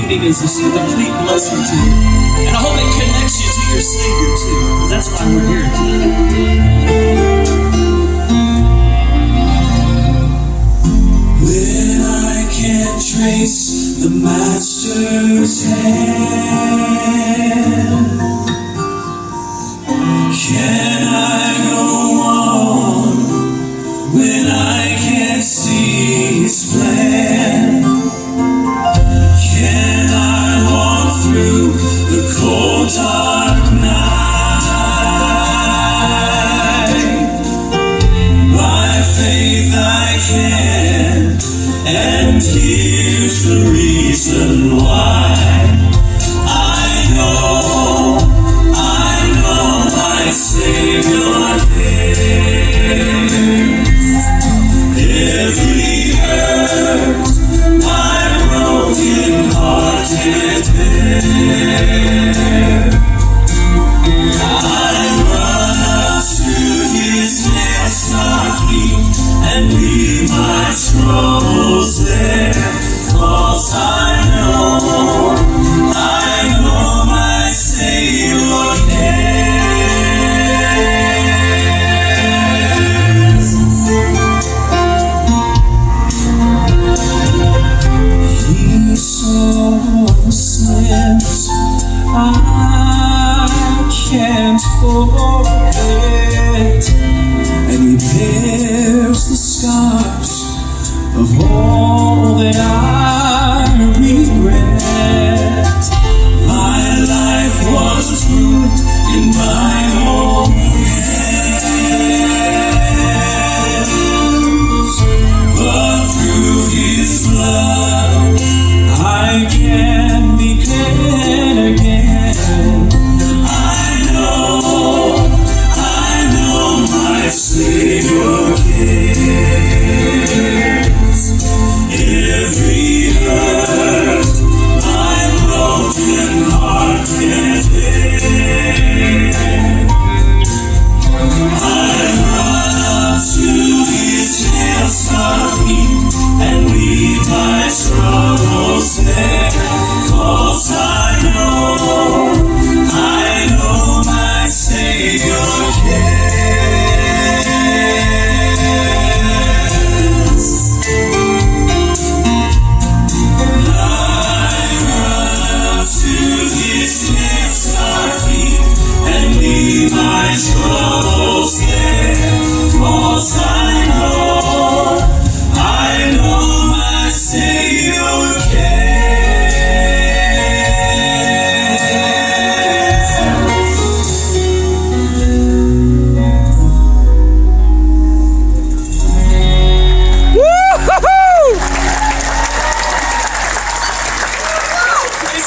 meeting is just a complete blessing to you. And I hope it connects you to your Savior too, because that's why we're here tonight. When I can't trace the Master's hand, can I go on when I can't see His plan? Can I walk through the cold dark night? By faith I can, and here's the reason why. I know my Savior cares. Every hurt my broken heart can bear. I run up to His nail-scarred feet and leave my troubles there. 'Cause I know my Savior cares. He saw the sins I can't forget.